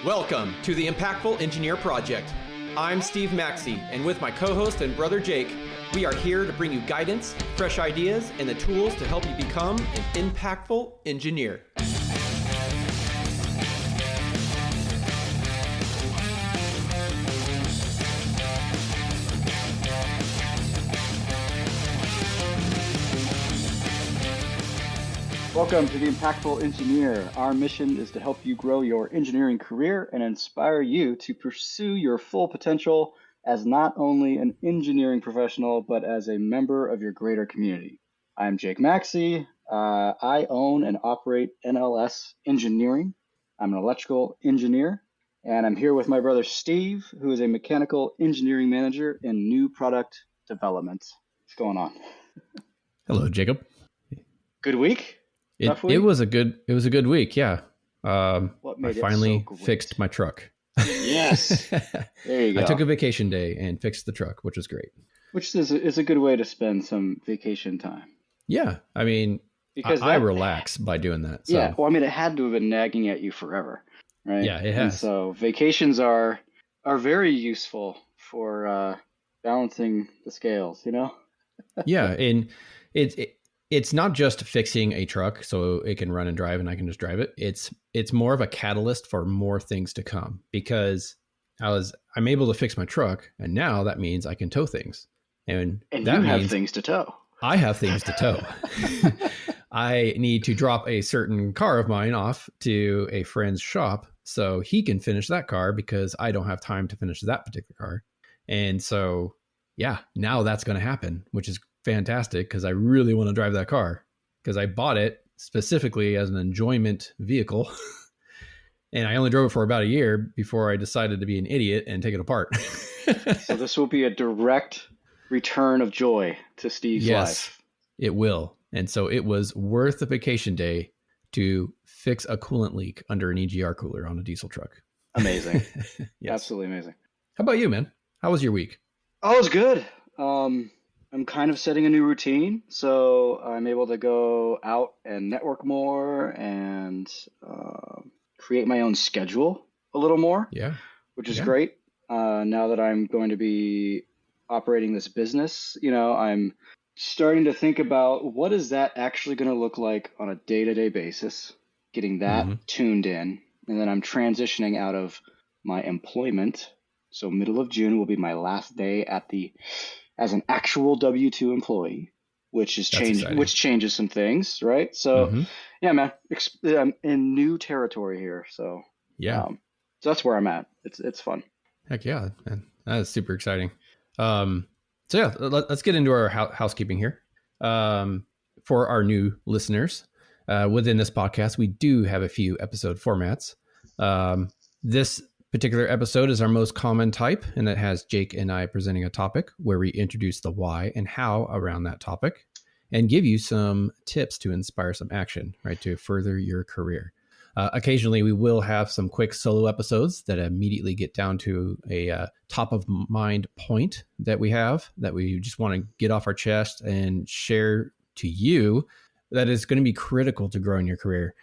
Welcome to the Impactful Engineer Project. I'm Steve Maxey, and with my co-host and brother Jake, we are here to bring you guidance, fresh ideas, and the tools to help you become an impactful engineer. Welcome to the Impactful Engineer. Our mission is to help you grow your engineering career and inspire you to pursue your full potential as not only an engineering professional, but as a member of your greater community. I'm Jake Maxey. I own and operate NLS Engineering. I'm an electrical engineer, and I'm here with my brother Steve, who is a mechanical engineering manager in new product development. What's going on? Hello, Jacob. Good week? It was a good week. Yeah. I finally so fixed my truck. Yes. There you go. I took a vacation day and fixed the truck, which was great. Which is a good way to spend some vacation time. Yeah. I mean, because I relax by doing that. So. Yeah. Well, I mean, it had to have been nagging at you forever, right? Yeah, it has. And so vacations are very useful for balancing the scales, you know? Yeah. And it's not just fixing a truck so it can run and drive and I can just drive it. It's more of a catalyst for more things to come because I'm able to fix my truck, and now that means I can tow things. And that you have means things to tow. I have things to tow. I need to drop a certain car of mine off to a friend's shop so he can finish that car because I don't have time to finish that particular car. And so, yeah, now that's going to happen, which is fantastic because I really want to drive that car because I bought it specifically as an enjoyment vehicle. And I only drove it for about a year before I decided to be an idiot and take it apart. So this will be a direct return of joy to Steve's life. It will. And so it was worth the vacation day to fix a coolant leak under an EGR cooler on a diesel truck. Amazing. Yes. Absolutely amazing. How about you, man? How was your week? Oh, it was good. I'm kind of setting a new routine, so I'm able to go out and network more and create my own schedule a little more, which is great. Now that I'm going to be operating this business, I'm starting to think about what is that actually going to look like on a day-to-day basis, getting that tuned in, and then I'm transitioning out of my employment. So middle of June will be my last day as an actual W-2 employee, which changes some things, right? So, yeah, man, I'm in new territory here. So, so that's where I'm at. It's fun. Heck yeah, man. That is super exciting. So yeah, let's get into our housekeeping here. For our new listeners, within this podcast, we do have a few episode formats. This particular episode is our most common type, and it has Jake and I presenting a topic where we introduce the why and how around that topic and give you some tips to inspire some action, right, to further your career. Occasionally, we will have some quick solo episodes that immediately get down to a top of mind point that we just want to get off our chest and share to you that is going to be critical to growing your career.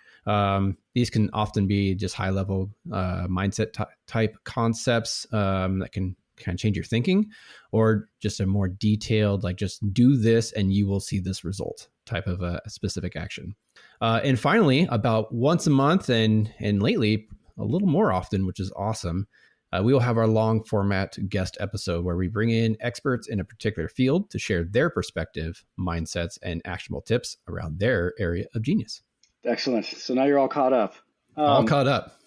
These can often be just high level mindset type concepts that can kind of change your thinking, or just a more detailed, like just do this and you will see this result type of a specific action. And finally, about once a month and lately a little more often, which is awesome, we will have our long format guest episode where we bring in experts in a particular field to share their perspective, mindsets, and actionable tips around their area of genius. Excellent. So now you're all caught up. All caught up.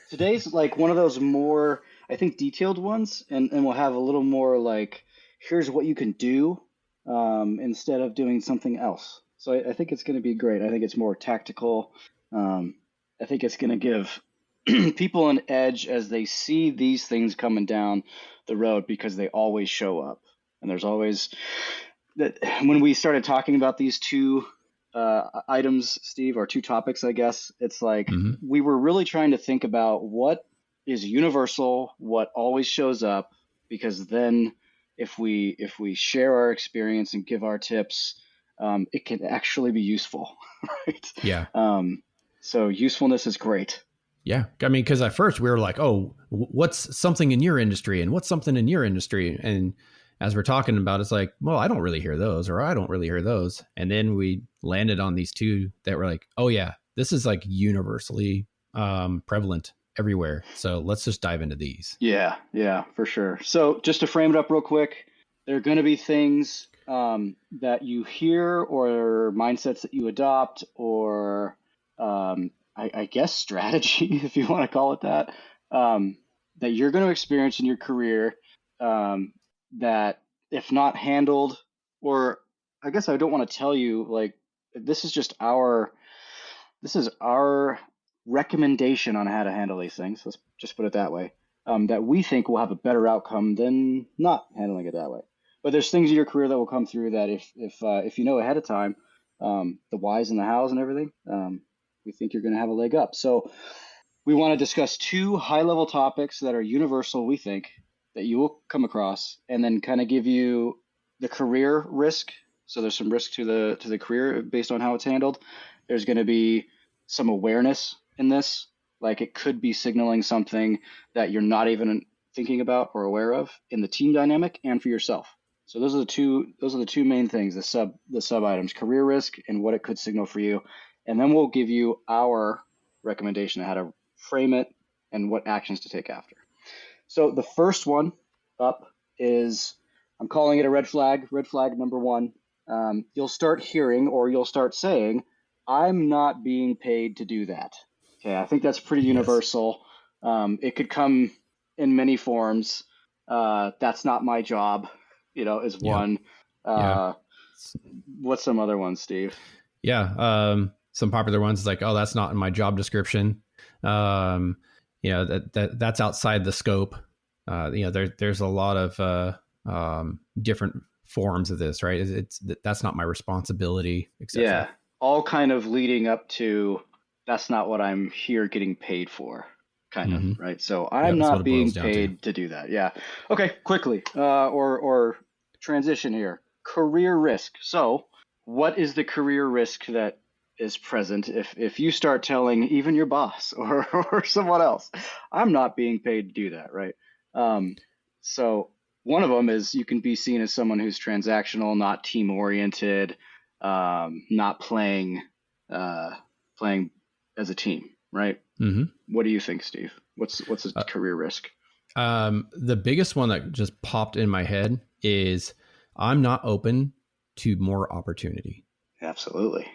Today's like one of those more, I think, detailed ones, and we'll have a little more like, here's what you can do instead of doing something else. So I think it's going to be great. I think it's more tactical. I think it's going to give people an edge as they see these things coming down the road because they always show up. And there's always that when we started talking about these two items, Steve, or two topics, I guess, it's like we were really trying to think about what is universal, what always shows up, because then if we share our experience and give our tips, it can actually be useful, right? Yeah. So usefulness is great. Yeah. I mean, because at first we were like, oh, what's something in your industry and what's something in your industry? And as we're talking about, it's like, well, I don't really hear those, or I don't really hear those. And then we landed on these two that were like, oh, yeah, this is like universally prevalent everywhere. So let's just dive into these. Yeah, for sure. So just to frame it up real quick, there are going to be things that you hear or mindsets that you adopt or I guess strategy, if you want to call it that, that you're going to experience in your career that if not handled, or I guess I don't want to tell you, like, this is our recommendation on how to handle these things. Let's just put it that way. That we think will have a better outcome than not handling it that way. But there's things in your career that will come through that if you know ahead of time, the whys and the hows and everything, we think you're going to have a leg up. So we want to discuss two high-level topics that are universal, we think, that you will come across, and then kind of give you the career risk. So there's some risk to the career based on how it's handled. There's going to be some awareness in this, like it could be signaling something that you're not even thinking about or aware of in the team dynamic and for yourself. So those are the two main things, the sub items, career risk and what it could signal for you. And then we'll give you our recommendation on how to frame it and what actions to take after. So the first one up is, I'm calling it a red flag number one. You'll start hearing, or you'll start saying, I'm not being paid to do that. Okay, I think that's pretty universal. It could come in many forms. That's not my job, is one. What's some other ones, Steve? Yeah. Some popular ones is like, oh, that's not in my job description. That's outside the scope. There's a lot of different forms of this, right? That's not my responsibility, etc. Yeah, all kind of leading up to, that's not what I'm here getting paid for, kind of, right? So I'm not being paid to do that. Yeah. Okay, quickly, or transition here. Career risk. So what is the career risk that is present if you start telling even your boss or someone else, I'm not being paid to do that, right? So one of them is you can be seen as someone who's transactional, not team oriented, not playing as a team, right? Mm-hmm. What do you think, Steve? What's a career risk? The biggest one that just popped in my head is I'm not open to more opportunity. Absolutely.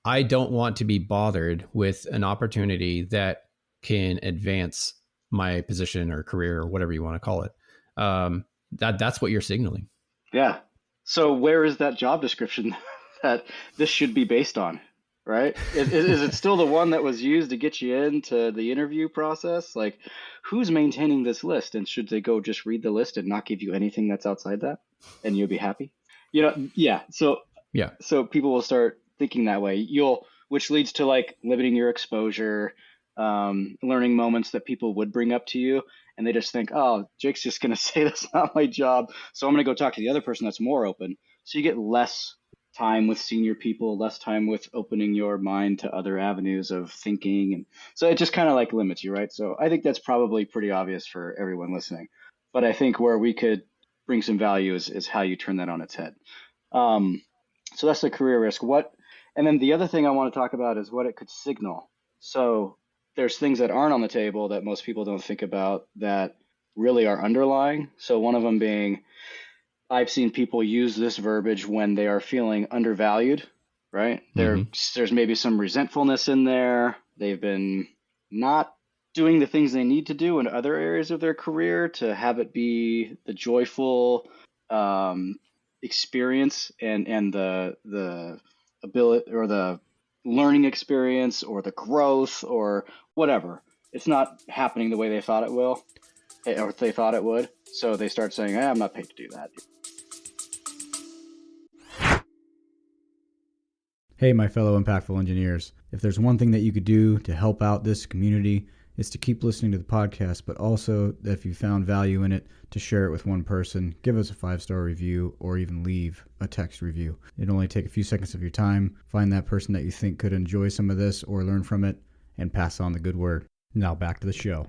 I don't want to be bothered with an opportunity that can advance my position or career or whatever you want to call it. That's what you're signaling. Yeah. So where is that job description that this should be based on, right? Is it still the one that was used to get you into the interview process? Like, who's maintaining this list? And should they go just read the list and not give you anything that's outside that, and you'll be happy? Yeah. So people will start thinking that way. Which leads to like limiting your exposure, learning moments that people would bring up to you, and they just think, oh, Jake's just going to say that's not my job, so I'm going to go talk to the other person that's more open. So you get less time with senior people, less time with opening your mind to other avenues of thinking, and so it just kind of like limits you, right? So I think that's probably pretty obvious for everyone listening, but I think where we could bring some value is how you turn that on its head. So that's the career risk. And then the other thing I want to talk about is what it could signal. So there's things that aren't on the table that most people don't think about that really are underlying. So one of them being, I've seen people use this verbiage when they are feeling undervalued, right? Mm-hmm. There's maybe some resentfulness in there. They've been not doing the things they need to do in other areas of their career to have it be the joyful experience and the ability or the learning experience or the growth or whatever. It's not happening the way they thought it will, or they thought it would. So they start saying, I'm not paid to do that. Hey, my fellow impactful engineers. If there's one thing that you could do to help out this community, it's to keep listening to the podcast, but also if you found value in it, to share it with one person, give us a 5-star review, or even leave a text review. It'll only take a few seconds of your time. Find that person that you think could enjoy some of this or learn from it, and pass on the good word. Now back to the show.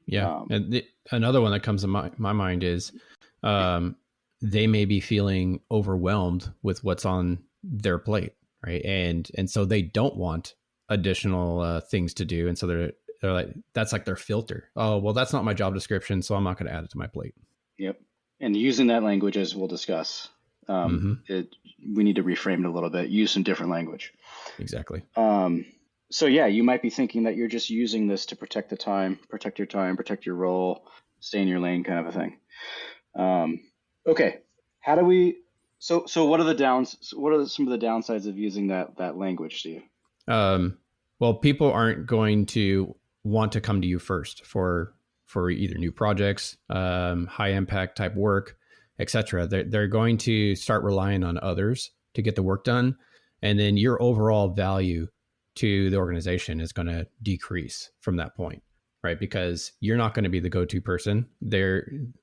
Yeah. And another one that comes to my mind is they may be feeling overwhelmed with what's on their plate, right? And so they don't want additional things to do. And so they're like, that's like their filter. Oh, well, that's not my job description, so I'm not going to add it to my plate. Yep. And using that language, as we'll discuss, we need to reframe it a little bit, use some different language. Exactly. So yeah, you might be thinking that you're just using this to protect the time, protect your role, stay in your lane, kind of a thing. Okay. How do we? So what are the downs? What are some of the downsides of using that language, Steve? Well, people aren't going to want to come to you first for either new projects, high impact type work, etc. They're going to start relying on others to get the work done, and then your overall value to the organization is going to decrease from that point, right? Because you're not going to be the go-to person.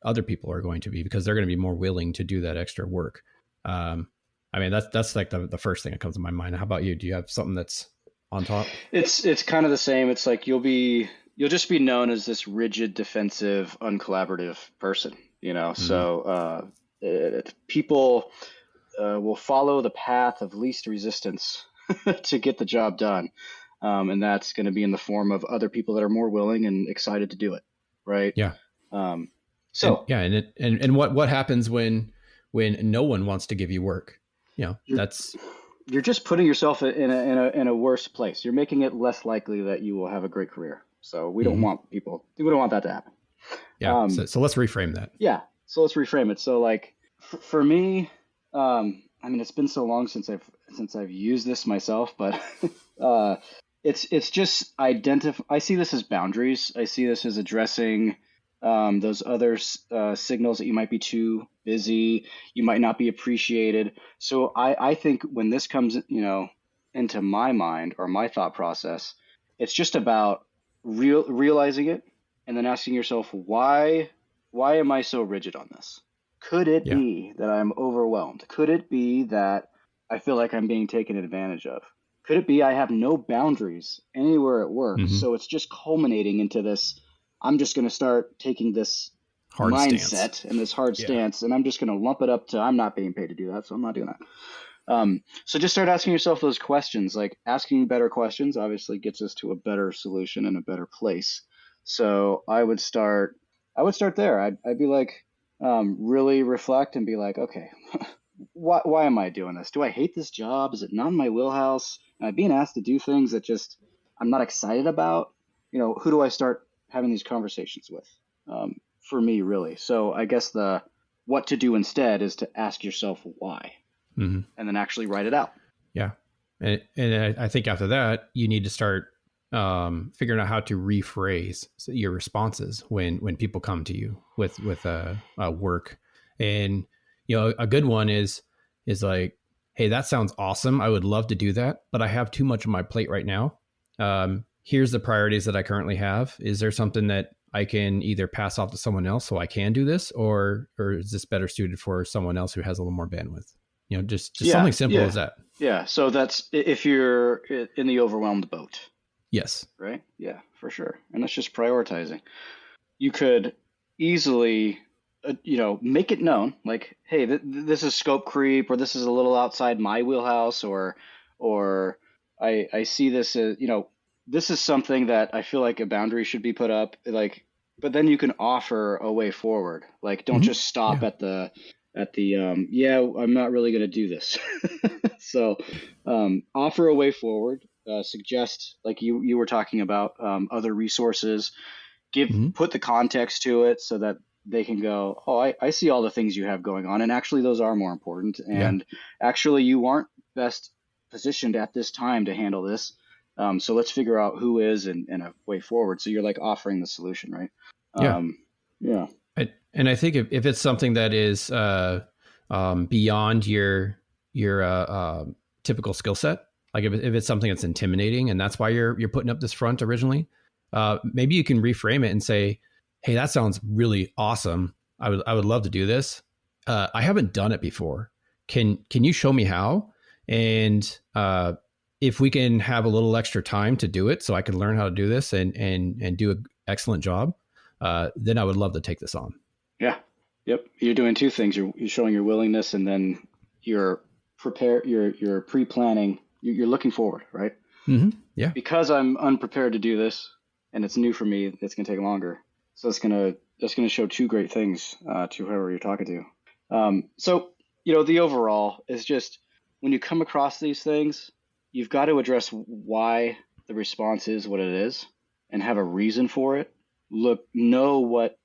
Other people are going to be, because they're going to be more willing to do that extra work. I mean, that's like the first thing that comes to my mind. How about you? Do you have something that's on top? It's kind of the same. It's like you'll just be known as this rigid, defensive, uncollaborative person, you know? Mm-hmm. So people will follow the path of least resistance to get the job done. And that's going to be in the form of other people that are more willing and excited to do it. Right. Yeah. And what happens when no one wants to give you work? You know, you're just putting yourself in a worse place. You're making it less likely that you will have a great career. So we don't want that to happen. Yeah. So let's reframe that. Yeah. So let's reframe it. So like for me, I mean, it's been so long since I've used this myself, but it's just I see this as boundaries. I see this as addressing those other signals that you might be too busy, you might not be appreciated. So I think when this comes, into my mind or my thought process, it's just about realizing it and then asking yourself, why am I so rigid on this? Could it be that I'm overwhelmed? Could it be that I feel like I'm being taken advantage of? Could it be I have no boundaries anywhere at work? Mm-hmm. So it's just culminating into this, I'm just going to start taking this hard mindset stance. And this hard stance, and I'm just going to lump it up to, I'm not being paid to do that, so I'm not doing that. So just start asking yourself those questions. Like asking better questions obviously gets us to a better solution and a better place. So I would start there. I'd be like, really reflect and be like, okay, why am I doing this? Do I hate this job? Is it not in my wheelhouse? Am I being asked to do things that just I'm not excited about? Who do I start having these conversations with? For me, really. So I guess the what to do instead is to ask yourself why, and then actually write it out. Yeah, and I think after that you need to start figuring out how to rephrase your responses when people come to you with work. And a good one is like, hey, that sounds awesome, I would love to do that, but I have too much on my plate right now. Here's the priorities that I currently have. Is there something that I can either pass off to someone else so I can do this, or is this better suited for someone else who has a little more bandwidth? Just something simple as that. Yeah. So that's if you're in the overwhelmed boat. Yes. Right? Yeah, for sure. And that's just prioritizing. You could easily, make it known, like, hey, this is scope creep, or this is a little outside my wheelhouse, or I see this as, this is something that I feel like a boundary should be put up. Like, but then you can offer a way forward. Like, don't just stop at the I'm not really going to do this. So, offer a way forward. Suggest, like you were talking about, other resources, put the context to it so that they can go, oh, I see all the things you have going on. And actually those are more important. And actually you aren't best positioned at this time to handle this. So let's figure out who is and a way forward. So you're like offering the solution, right? Yeah. And I think if it's something that is beyond your typical skill set, like if it's something that's intimidating and that's why you're putting up this front originally, maybe you can reframe it and say, hey, that sounds really awesome. I would love to do this. I haven't done it before. Can you show me how? And if we can have a little extra time to do it, so I can learn how to do this and do an excellent job, then I would love to take this on. Yeah. Yep. You're doing two things. You're showing your willingness, and then you're you're pre-planning. You're looking forward, right? Mm-hmm. Yeah. Because I'm unprepared to do this, and it's new for me, it's going to take longer. So it's going to show two great things to whoever you're talking to. So the overall is just, when you come across these things, you've got to address why the response is what it is, and have a reason for it. Know what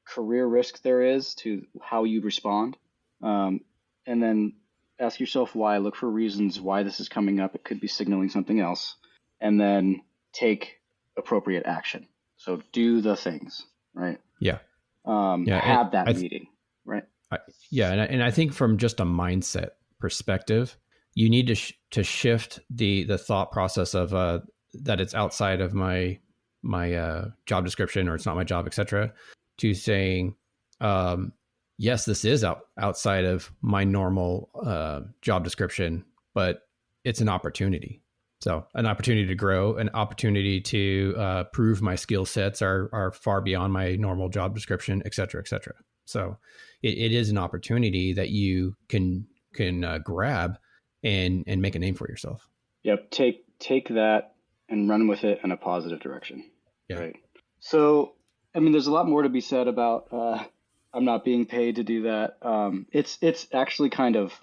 career risk there is to how you respond, and then ask yourself why. Look for reasons why this is coming up. It could be signaling something else, and then take appropriate action. So do the things, right? Yeah. Have that meeting, right? And I think from just a mindset perspective, you need to shift the thought process of that it's outside of my job description, or it's not my job, etc., to saying, yes, this is outside of my normal job description, but it's an opportunity. So an opportunity to grow, an opportunity to prove my skill sets are far beyond my normal job description, et cetera, et cetera. So it is an opportunity that you can grab and make a name for yourself. Yep. Take that and run with it in a positive direction. Yeah. Right. So, there's a lot more to be said about I'm not being paid to do that. It's actually kind of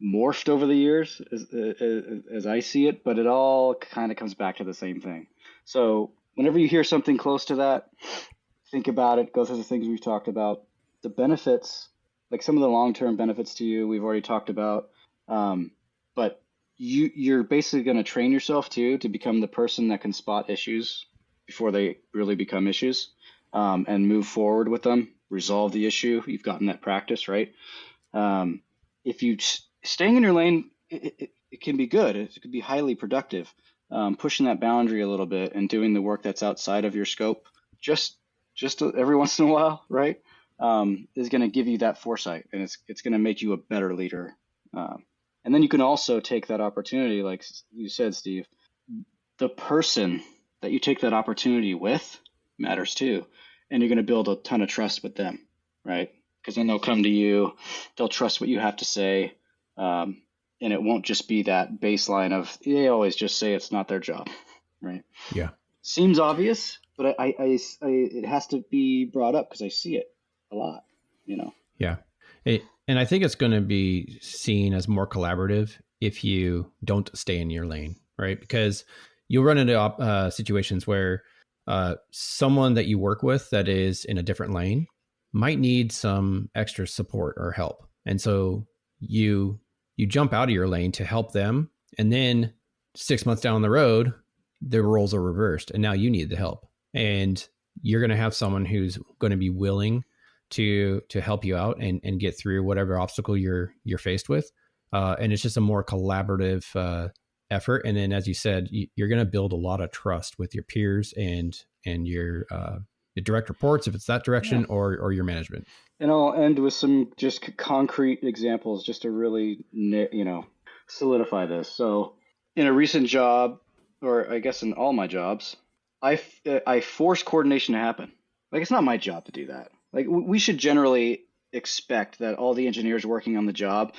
morphed over the years as I see it, but it all kind of comes back to the same thing. So whenever you hear something close to that, think about it, go through the things we've talked about. The benefits, like some of the long-term benefits to you, we've already talked about. But you're basically going to train yourself to become the person that can spot issues before they really become issues, and move forward with them, resolve the issue. You've gotten that practice, right? If you staying in your lane, it can be good. It could be highly productive. Pushing that boundary a little bit and doing the work that's outside of your scope, just every once in a while, right? Is going to give you that foresight, and it's going to make you a better leader. And then you can also take that opportunity, like you said, Steve, the person that you take that opportunity with matters too. And you're going to build a ton of trust with them, right? Because then they'll come to you, they'll trust what you have to say. And it won't just be that baseline of, they always just say it's not their job, right? Yeah. Seems obvious, but it has to be brought up because I see it a lot, Yeah. And I think it's going to be seen as more collaborative if you don't stay in your lane, right? Because you'll run into situations where someone that you work with that is in a different lane might need some extra support or help. And so you jump out of your lane to help them. And then 6 months down the road, the roles are reversed and now you need the help. And you're going to have someone who's going to be willing to help you out and get through whatever obstacle you're faced with. And it's just a more collaborative effort. And then, as you said, you're going to build a lot of trust with your peers and your direct reports, if it's that direction, or your management. And I'll end with some just concrete examples just to really, solidify this. So in a recent job, or I guess in all my jobs, I force coordination to happen. Like, it's not my job to do that. Like, we should generally expect that all the engineers working on the job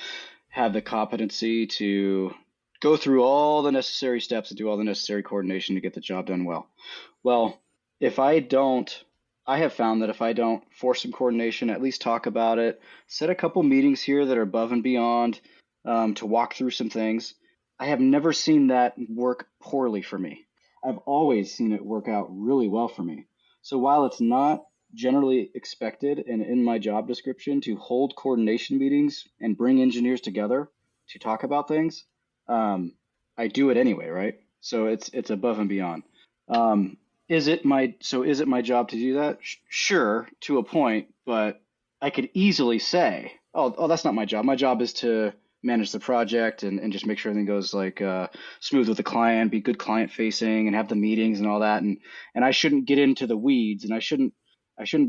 have the competency to go through all the necessary steps and do all the necessary coordination to get the job done well. Well, I have found that if I don't force some coordination, at least talk about it, set a couple meetings here that are above and beyond to walk through some things, I have never seen that work poorly for me. I've always seen it work out really well for me. So while it's not generally expected and in my job description to hold coordination meetings and bring engineers together to talk about things, I do it anyway, right? So it's above and beyond. Is it my job to do that? Sure, to a point, but I could easily say, oh, that's not my job. My job is to manage the project and just make sure everything goes smooth with the client, be good client facing, and have the meetings and all that. And I shouldn't get into the weeds, and I shouldn't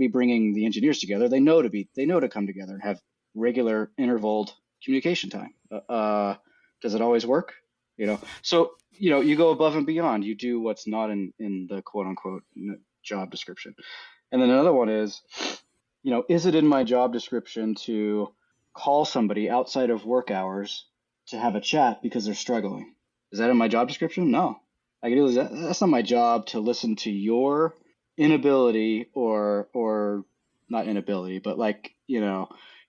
be bringing the engineers together. They know to come together and have regular intervaled communication time. Does it always work? So, you go above and beyond. You do what's not in the quote unquote job description. And then another one is, is it in my job description to call somebody outside of work hours to have a chat because they're struggling? Is that in my job description? No. That's not my job to listen to your inability or not inability, but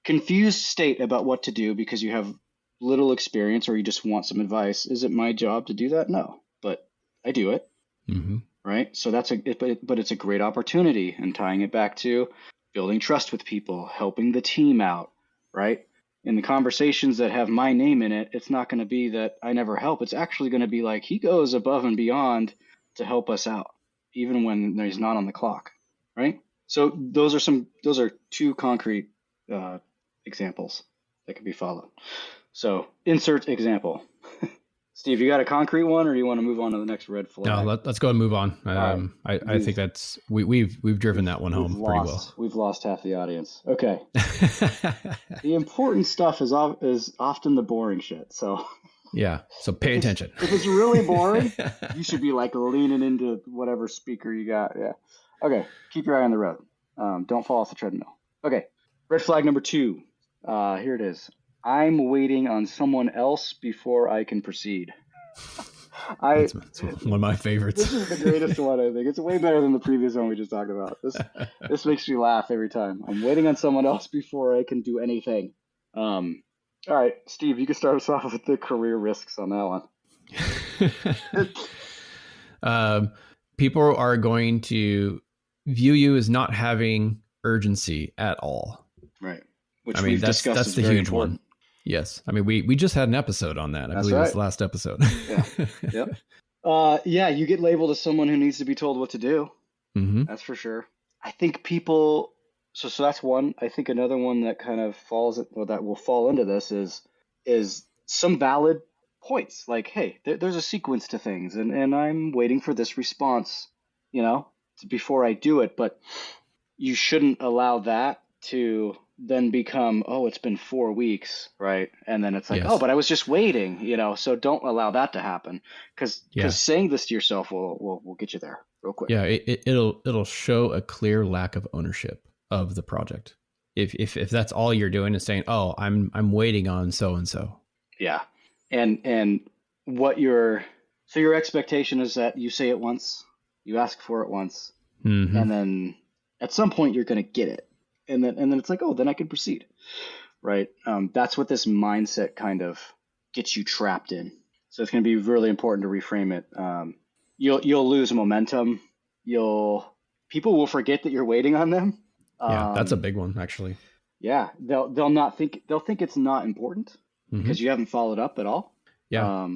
confused state about what to do because you have little experience or you just want some advice. Is it my job to do that? No, but I do it. Mm-hmm. Right. So but it's a great opportunity, and tying it back to building trust with people, helping the team out. Right. In the conversations that have my name in it, it's not going to be that I never help. It's actually going to be like, he goes above and beyond to help us out, even when he's not on the clock. Right. So those are two concrete examples that can be followed. So insert example. Steve, you got a concrete one, or do you want to move on to the next red flag? No, let's go and move on. I think that's we've driven that one home pretty well. We've lost half the audience. Okay. The important stuff is often the boring shit. So yeah. So pay attention. If it's really boring, you should be leaning into whatever speaker you got. Yeah. Okay. Keep your eye on the road. Don't fall off the treadmill. Okay. Red flag number 2. Here it is. I'm waiting on someone else before I can proceed. That's one of my favorites. This is the greatest one, I think. It's way better than the previous one we just talked about. This makes me laugh every time. I'm waiting on someone else before I can do anything. All right, Steve, you can start us off with the career risks on that one. People are going to view you as not having urgency at all. Right. Which we've discussed that's is the very huge important. one. Yes. I mean, we just had an episode on that. I believe it was the last episode. Yeah. Yep. You get labeled as someone who needs to be told what to do. Mm-hmm. That's for sure. I think people, so that's one. I think another one that kind of that will fall into this is some valid points. Like, hey, there's a sequence to things, and I'm waiting for this response, before I do it. But you shouldn't allow that to then become, it's been 4 weeks, right? And then it's like, yes. But I was just waiting, so don't allow that to happen, because saying this to yourself will get you there real quick. Yeah, it'll show a clear lack of ownership of the project. If that's all you're doing is saying, I'm waiting on so and so. Yeah. And what your expectation is that you say it once, you ask for it once, mm-hmm. and then at some point you're going to get it. And then it's like, then I can proceed, right? That's what this mindset kind of gets you trapped in. So it's going to be really important to reframe it. You'll lose momentum. People will forget that you're waiting on them. Yeah, that's a big one, actually. Yeah, they'll think it's not important mm-hmm. because you haven't followed up at all. Yeah,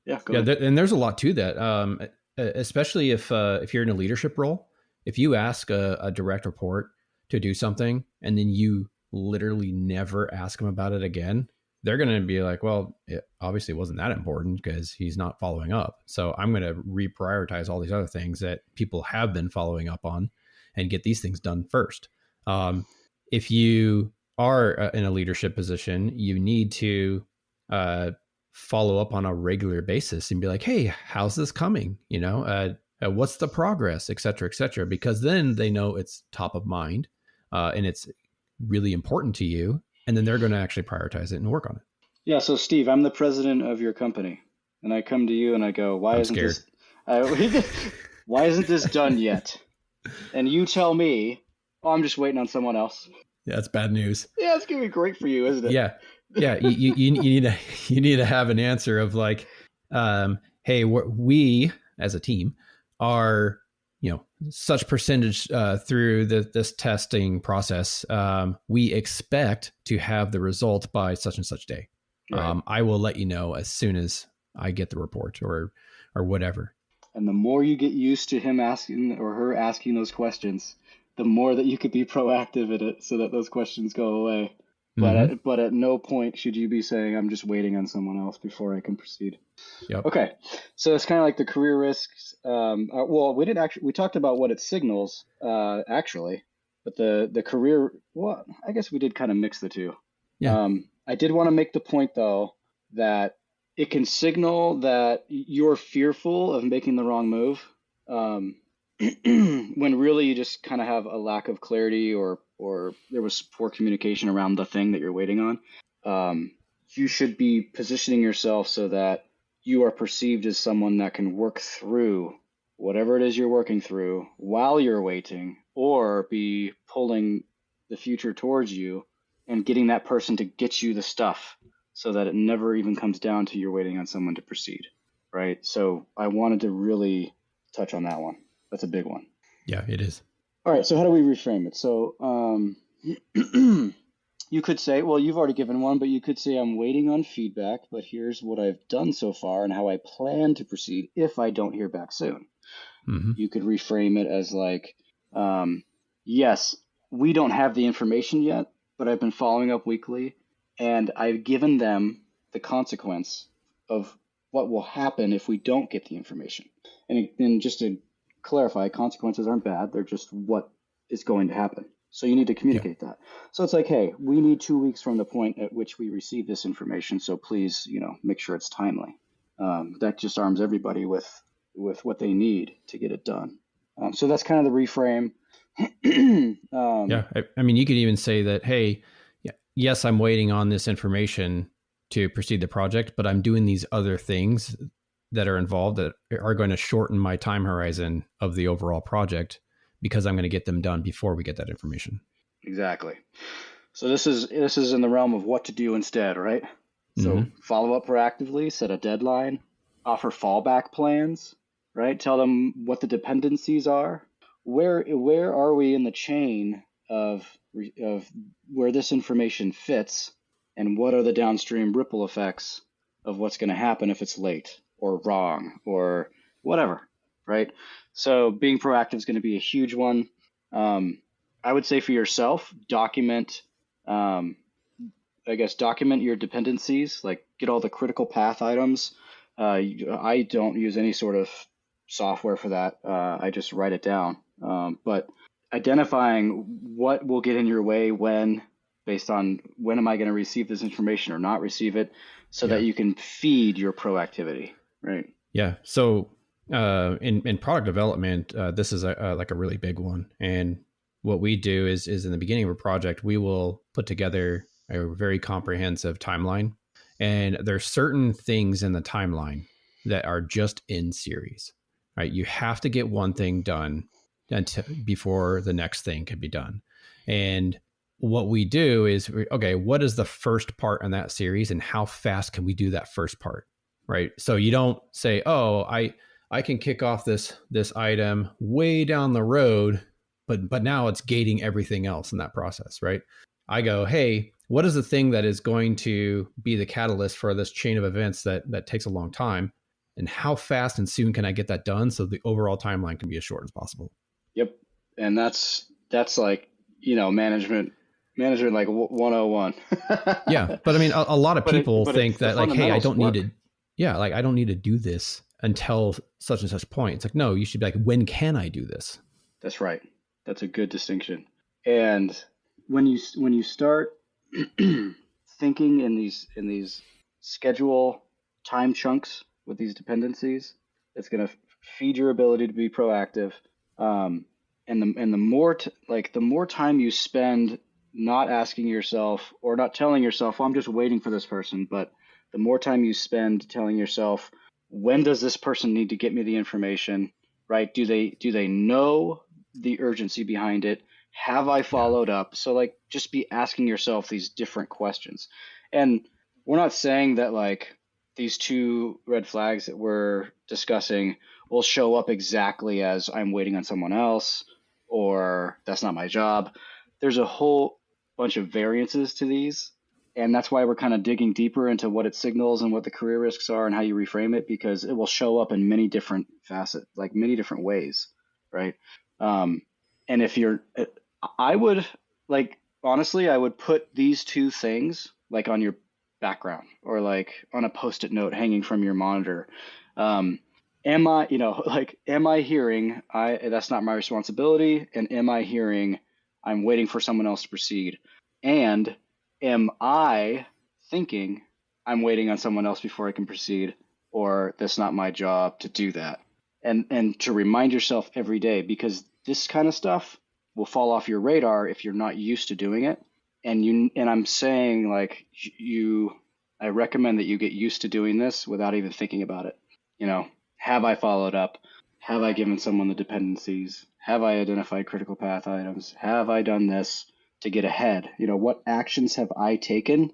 Go ahead. And there's a lot to that, especially if you're in a leadership role. If you ask a direct report to do something and then you literally never ask them about it again, they're going to be like, well, it obviously wasn't that important because he's not following up. So I'm going to reprioritize all these other things that people have been following up on and get these things done first. If you are in a leadership position, you need to follow up on a regular basis and be like, hey, how's this coming? What's the progress, et cetera, because then they know it's top of mind and it's really important to you. And then they're going to actually prioritize it and work on it. Yeah. So Steve, I'm the president of your company and I come to you and I go, why isn't this done yet? And you tell me, I'm just waiting on someone else. Yeah, that's bad news. Yeah, it's going to be great for you, isn't it? Yeah. You need to have an answer of like, hey, we as a team are, such percentage through this testing process. We expect to have the result by such and such day. Right. I will let you know as soon as I get the report or whatever. And the more you get used to him asking or her asking those questions, the more that you could be proactive in it so that those questions go away. But at no point should you be saying, I'm just waiting on someone else before I can proceed. Yep. Okay. So it's kind of like the career risks. We talked about what it signals, actually, but the career, I guess we did kind of mix the two. Yeah. I did want to make the point though, that it can signal that you're fearful of making the wrong move, when really you just kind of have a lack of clarity, or there was poor communication around the thing that you're waiting on. You should be positioning yourself so that you are perceived as someone that can work through whatever it is you're working through while you're waiting, or be pulling the future towards you and getting that person to get you the stuff so that it never even comes down to you're waiting on someone to proceed, right? So I wanted to really touch on that one. That's a big one. Yeah, it is. All right, so how do we reframe it? So you could say, well, you've already given one, but you could say, I'm waiting on feedback, but here's what I've done so far and how I plan to proceed if I don't hear back soon. Mm-hmm. You could reframe it as like, yes, we don't have the information yet, but I've been following up weekly, and I've given them the consequence of what will happen if we don't get the information. And just to clarify, consequences aren't bad. They're just what is going to happen. So you need to communicate that. So it's like, hey, we need 2 weeks from the point at which we receive this information. So please, make sure it's timely. That just arms everybody with what they need to get it done. So that's kind of the reframe. I mean, you could even say that, hey, yes, I'm waiting on this information to proceed the project, but I'm doing these other things that are involved that are going to shorten my time horizon of the overall project because I'm going to get them done before we get that information. Exactly. So this is in the realm of what to do instead, right? So follow up proactively, set a deadline, offer fallback plans, right? Tell them what the dependencies are. Where are we in the chain of where this information fits, and what are the downstream ripple effects of what's going to happen if it's late or wrong or whatever, right? So being proactive is going to be a huge one. I would say for yourself, document your dependencies, like get all the critical path items. I don't use any sort of software for that. I just write it down. But identifying what will get in your way when, based on when am I going to receive this information or not receive it, so that you can feed your proactivity, right? Yeah. So in product development, this is like a really big one. And what we do is in the beginning of a project, we will put together a very comprehensive timeline. And there's certain things in the timeline that are just in series, right? You have to get one thing done before the next thing can be done. And what we do is, okay, what is the first part in that series and how fast can we do that first part, right? So you don't say, oh, I can kick off this item way down the road, but now it's gating everything else in that process, right? I go, hey, what is the thing that is going to be the catalyst for this chain of events that takes a long time? And how fast and soon can I get that done so the overall timeline can be as short as possible? Yep. And that's like, management like 101. Yeah. But I mean, a lot of people think that like, hey, I don't need to, I don't need to do this until such and such point. It's like, no, you should be like, when can I do this? That's right. That's a good distinction. And when you start thinking in these schedule time chunks with these dependencies, it's going to feed your ability to be proactive. And the more time you spend not asking yourself or not telling yourself, well, I'm just waiting for this person, but the more time you spend telling yourself, when does this person need to get me the information, right? Do they know the urgency behind it? Have I followed up? So like, just be asking yourself these different questions. And we're not saying that like these 2 red flags that we're discussing will show up exactly as I'm waiting on someone else or that's not my job. There's a whole bunch of variances to these. And that's why we're kind of digging deeper into what it signals and what the career risks are and how you reframe it, because it will show up in many different facets, like many different ways, right? And if I would honestly, I would put these 2 things like on your background or like on a Post-it note hanging from your monitor. Am I hearing that's not my responsibility? And am I hearing I'm waiting for someone else to proceed? And am I thinking I'm waiting on someone else before I can proceed, or that's not my job to do that. And to remind yourself every day, because this kind of stuff will fall off your radar if you're not used to doing it. And I'm saying, like, I recommend that you get used to doing this without even thinking about it. Have I followed up? Have I given someone the dependencies? Have I identified critical path items? Have I done this to get ahead? What actions have I taken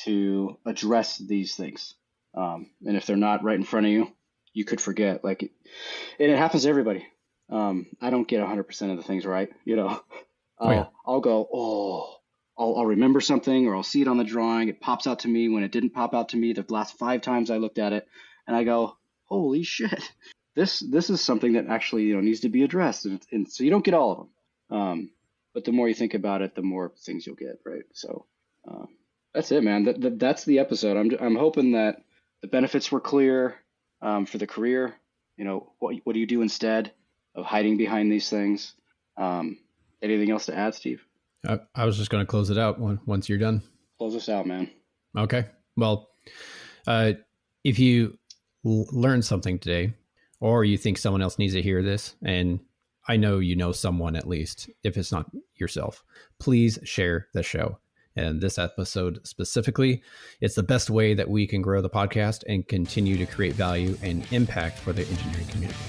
to address these things? And if they're not right in front of you, you could forget. And it happens to everybody. I don't get 100% of the things right. I'll go, I'll remember something, or I'll see it on the drawing. It pops out to me when it didn't pop out to me the last 5 times I looked at it, and I go, holy shit, this is something that actually needs to be addressed. And so you don't get all of them, but the more you think about it, the more things you'll get, right? So that's it, man. That's the episode. I'm hoping that the benefits were clear for the career. What do you do instead of hiding behind these things? Anything else to add, Steve? I was just going to close it out once you're done. Close us out, man. Okay. Well, if you learned something today, or you think someone else needs to hear this, and I know someone at least, if it's not yourself, please share the show. And this episode specifically, it's the best way that we can grow the podcast and continue to create value and impact for the engineering community.